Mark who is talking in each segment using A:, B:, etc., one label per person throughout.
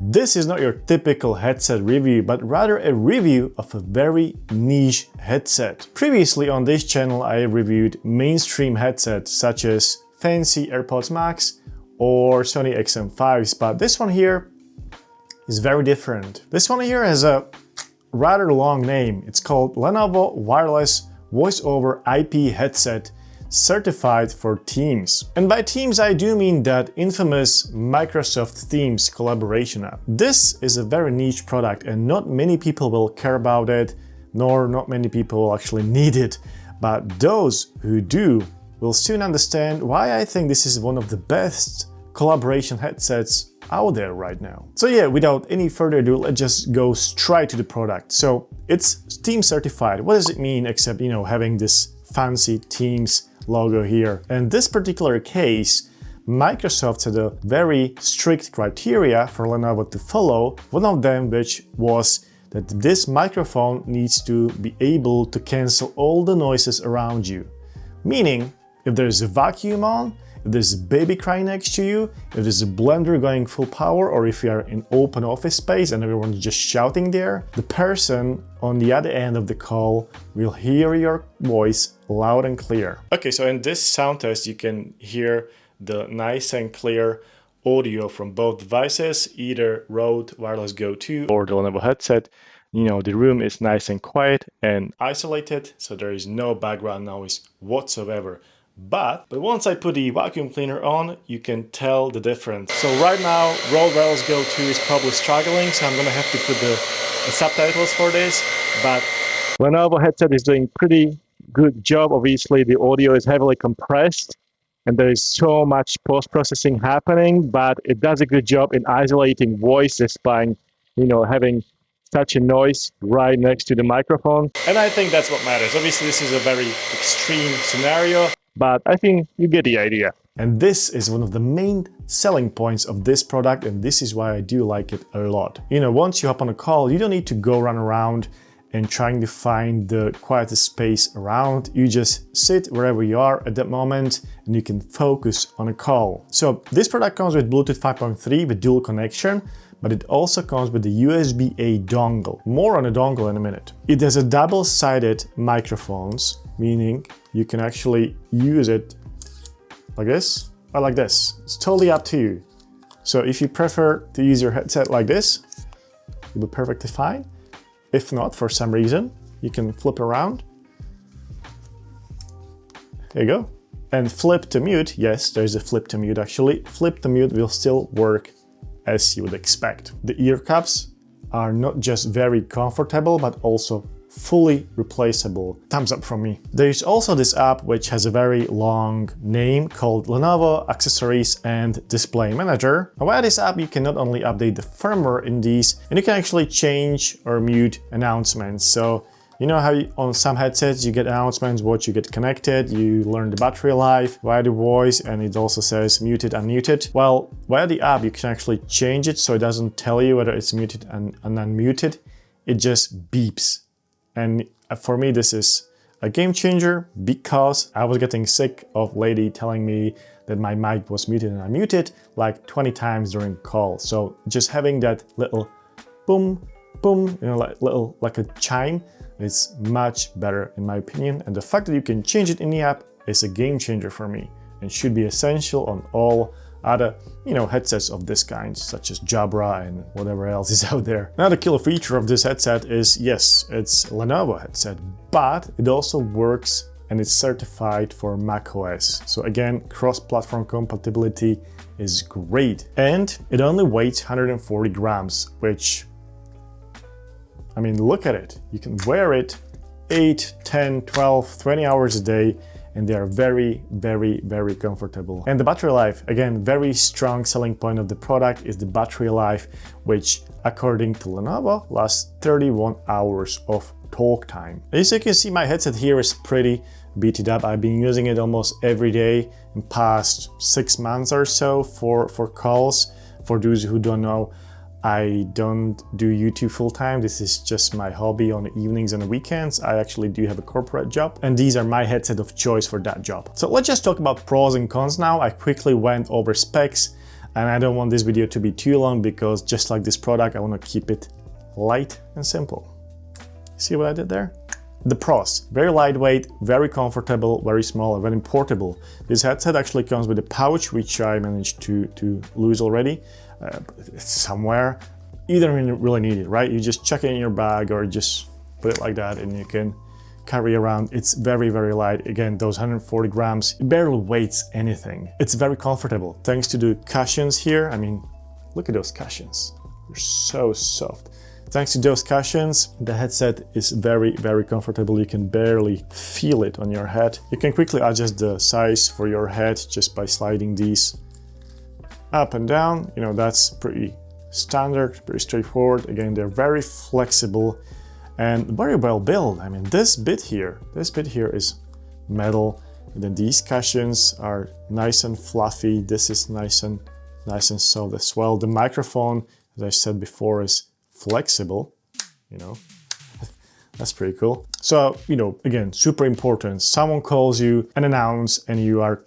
A: This is not your typical headset review, but rather a review of a very niche headset. Previously on this channel I reviewed mainstream headsets such as fancy AirPods Max or Sony XM5s, but this one here is very different. This one here has a rather long name. It's called Lenovo Wireless Voice over IP Headset Certified for Teams. And by Teams I do mean that infamous Microsoft Teams collaboration app. This is a very niche product and not many people will care about it, nor not many people will actually need it. But those who do will soon understand why I think this is one of the best collaboration headsets out there right now. So yeah, without any further ado, let's just go straight to the product. So it's Teams certified. What does it mean except, you know, having this fancy Teams logo here? In this particular case, Microsoft had a very strict criteria for Lenovo to follow. One of them which was that this microphone needs to be able to cancel all the noises around you. Meaning, if there's a vacuum on, if there's a baby crying next to you, if there's a blender going full power, or if you're in open office space and everyone's just shouting there, the person on the other end of the call will hear your voice loud and clear. Okay, so in this sound test you can hear the nice and clear audio from both devices, either Rode Wireless Go 2 or the Lenovo headset. You know, the room is nice and quiet and isolated, so there is no background noise whatsoever. But once I put the vacuum cleaner on, you can tell the difference. So right now, Rode Wireless Go 2 is probably struggling, so I'm gonna have to put the subtitles for this. But Lenovo headset is doing pretty good job. Obviously, the audio is heavily compressed, and there is so much post-processing happening, but it does a good job in isolating voice despite, you know, having such a noise right next to the microphone. And I think that's what matters. Obviously, this is a very extreme scenario, but I think you get the idea. And this is one of the main selling points of this product, and this is why I do like it a lot. You know, once you hop on a call, you don't need to go run around and trying to find the quietest space around. You just sit wherever you are at that moment and you can focus on a call. So this product comes with Bluetooth 5.3 with dual connection, but it also comes with the USB-A dongle. More on a dongle in a minute. It has a double-sided microphones, meaning you can actually use it like this or like this. It's totally up to you. So if you prefer to use your headset like this, you'll be perfectly fine. If not, for some reason, you can flip around. There you go. And flip to mute. Yes, there's a flip to mute actually. Flip to mute will still work as you would expect. The ear cups are not just very comfortable, but also fully replaceable. Thumbs up from me. There's also this app which has a very long name called Lenovo Accessories and Display Manager. And via this app you can not only update the firmware in these, and you can actually change or mute announcements. So you know how on some headsets you get announcements what you get connected, you learn the battery life via the voice, and it also says muted, unmuted. Well, via the app you can actually change it so it doesn't tell you whether it's muted and unmuted. It just beeps. And for me this is a game changer because I was getting sick of lady telling me that my mic was muted and unmuted like 20 times during call. So just having that little boom, boom, you know, like a chime, is much better in my opinion. And the fact that you can change it in the app is a game changer for me and should be essential on all other, you know, headsets of this kind, such as Jabra and whatever else is out there. Another killer feature of this headset is, yes, it's a Lenovo headset, but it also works and it's certified for macOS. So again, cross-platform compatibility is great. And it only weighs 140 grams, which, I mean, look at it. You can wear it 8, 10, 12, 20 hours a day, and they are very, very, very comfortable. And the battery life, again, very strong selling point of the product is the battery life, which according to Lenovo lasts 31 hours of talk time. As you can see, my headset here is pretty beat up. I've been using it almost every day in past 6 months or so for calls. For those who don't know, I don't do YouTube full-time. This is just my hobby on the evenings and the weekends. I actually do have a corporate job, and these are my headset of choice for that job. So let's just talk about pros and cons now. I quickly went over specs. And I don't want this video to be too long because just like this product, I want to keep it light and simple. See what I did there? The pros, very lightweight, very comfortable, very small, and very portable. This headset actually comes with a pouch, which I managed to lose already. It's somewhere. You don't really need it, right? You just chuck it in your bag or just put it like that and you can carry around. It's very, very light. Again, those 140 grams, it barely weighs anything. It's very comfortable. Thanks to the cushions here. I mean, look at those cushions. They're so soft. Thanks to those cushions, the headset is very, very comfortable. You can barely feel it on your head. You can quickly adjust the size for your head just by sliding these up and down. You know, that's pretty standard, pretty straightforward. Again, they're very flexible and very well built. I mean, this bit here is metal. And then these cushions are nice and fluffy. This is nice and soft as well. The microphone, as I said before, is flexible, you know. That's pretty cool. So, you know, again, super important. Someone calls you unannounced and you are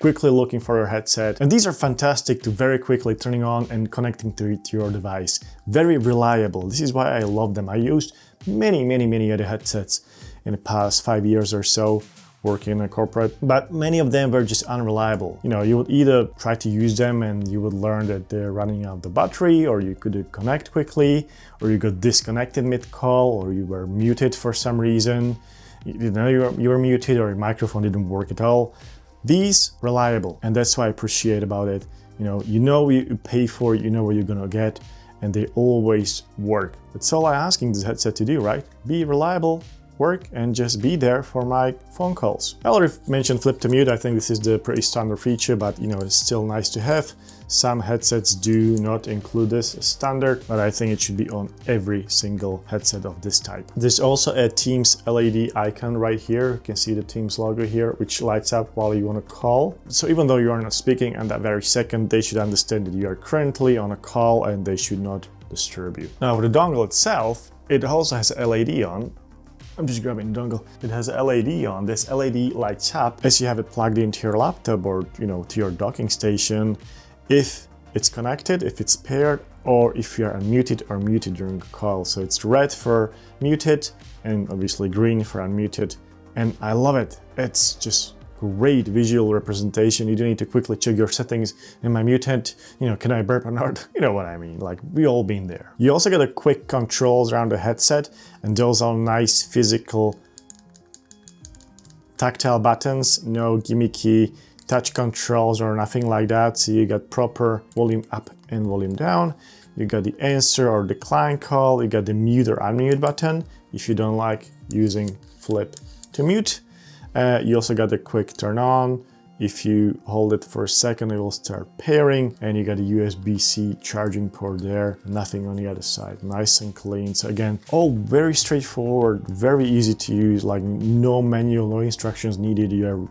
A: quickly looking for your headset. And these are fantastic to very quickly turning on and connecting to your device. Very reliable. This is why I love them. I used many other headsets in the past 5 years or so working in a corporate, but many of them were just unreliable. You know, you would either try to use them and you would learn that they're running out the battery, or you couldn't connect quickly, or you got disconnected mid-call, or you were muted for some reason. You know, you were muted or your microphone didn't work at all. These reliable, and that's what I appreciate about it. You know what you pay for, you know what you're gonna get, and they always work. That's all I'm asking this headset to do, right? Be reliable, work, and just be there for my phone calls. I already mentioned flip to mute. I think this is the pretty standard feature, but you know, it's still nice to have. Some headsets do not include this as standard, but I think it should be on every single headset of this type. There's also a Teams LED icon right here. You can see the Teams logo here, which lights up while you want to call. So even though you are not speaking at that very second, they should understand that you are currently on a call and they should not disturb you. Now, with the dongle itself, it also has a LED on. I'm just grabbing the dongle. It has a LED on. This LED lights up as you have it plugged into your laptop or, you know, to your docking station. If it's connected, if it's paired, or if you're unmuted or muted during a call. So it's red for muted and obviously green for unmuted. And I love it. It's just great visual representation. You don't need to quickly check your settings. Am I muted? You know, can I burp or not? You know what I mean, like we all been there. You also get a quick controls around the headset, and those are nice physical tactile buttons, no gimmicky touch controls or nothing like that. So you got proper volume up and volume down. You got the answer or decline call. You got the mute or unmute button if you don't like using flip to mute. You also got the quick turn on. If you hold it for a second, it will start pairing, and you got a USB-C charging port there, nothing on the other side, nice and clean. So again, all very straightforward, very easy to use, like no manual, no instructions needed. You are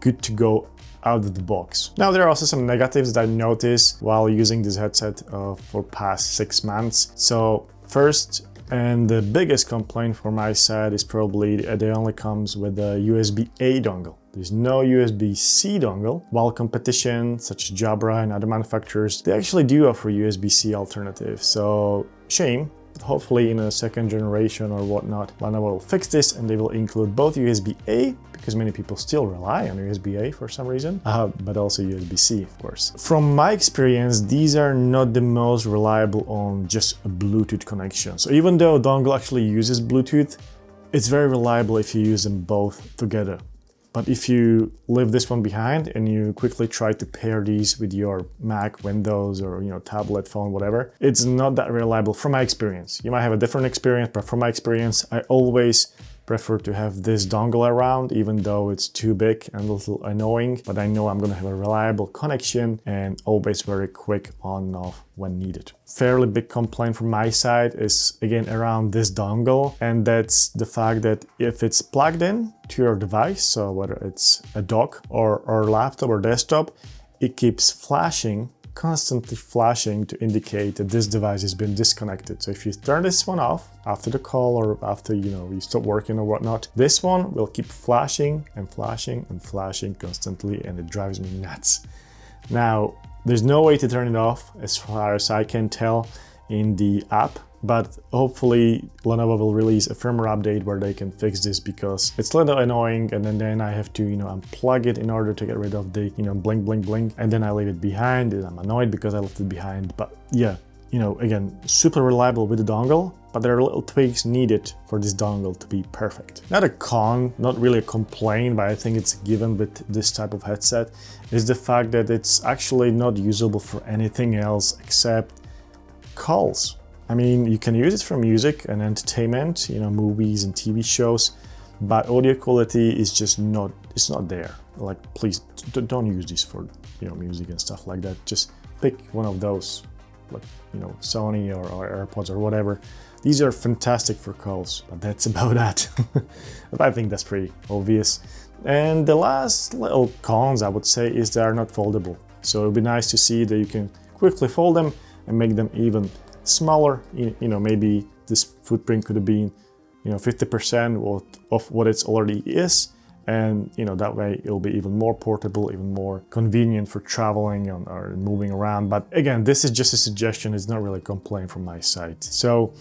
A: good to go out of the box. Now, there are also some negatives that I noticed while using this headset for past 6 months. So first, and the biggest complaint from my side is probably that it only comes with a USB-A dongle. There's no USB-C dongle, while competition such as Jabra and other manufacturers, they actually do offer USB-C alternatives. So shame, but hopefully in a second generation or whatnot, Lenovo will fix this and they will include both USB-A, because many people still rely on USB-A for some reason, but also USB-C, of course. From my experience, these are not the most reliable on just a Bluetooth connection. So even though dongle actually uses Bluetooth, it's very reliable if you use them both together. But if you leave this one behind and you quickly try to pair these with your Mac, Windows, or tablet, phone, whatever, it's not that reliable from my experience. You might have a different experience, but from my experience, I always prefer to have this dongle around, even though it's too big and a little annoying, but I know I'm gonna have a reliable connection and always very quick on and off when needed. Fairly big complaint from my side is again around this dongle, and that's the fact that if it's plugged in to your device, so whether it's a dock or laptop or desktop, it keeps flashing, constantly flashing to indicate that this device has been disconnected. So if you turn this one off after the call or after you stop working or whatnot, this one will keep flashing and flashing and flashing constantly, and it drives me nuts. Now, There's no way to turn it off as far as I can tell in the app, but hopefully Lenovo will release a firmware update where they can fix this, because it's a little annoying, and then I have to, unplug it in order to get rid of the, blink, blink, blink, and then I leave it behind, and I'm annoyed because I left it behind. But yeah, again, super reliable with the dongle, but there are little tweaks needed for this dongle to be perfect. Not a con, not really a complaint, but I think it's a given with this type of headset, is the fact that it's actually not usable for anything else except calls. I mean, you can use it for music and entertainment, movies and TV shows, but audio quality is just not, it's not there. Like, please don't use this for, music and stuff like that. Just pick one of those, like, Sony or AirPods or whatever. These are fantastic for calls, but that's about that. But I think that's pretty obvious. And the last little cons, I would say, is they are not foldable. So it would be nice to see that you can quickly fold them and make them even smaller. Maybe this footprint could have been 50% of what it already is, and that way it'll be even more portable, even more convenient for traveling or moving around. But again, this is just a suggestion, it's not really a complaint from my side. So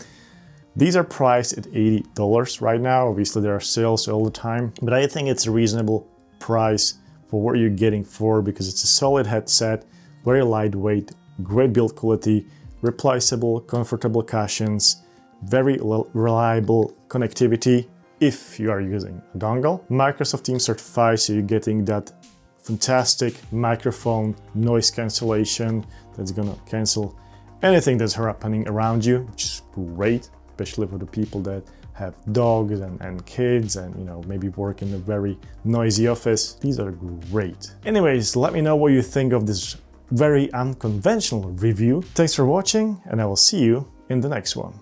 A: these are priced at $80 right now. Obviously there are sales all the time, but I think it's a reasonable price for what you're getting for, because it's a solid headset, very lightweight, great build quality, replaceable, comfortable cushions, very reliable connectivity if you are using a dongle. Microsoft Teams certified, so you're getting that fantastic microphone noise cancellation that's gonna cancel anything that's happening around you, which is great, especially for the people that have dogs and kids and maybe work in a very noisy office. These are great. Anyways, let me know what you think of this very unconventional review. Thanks for watching, and I will see you in the next one.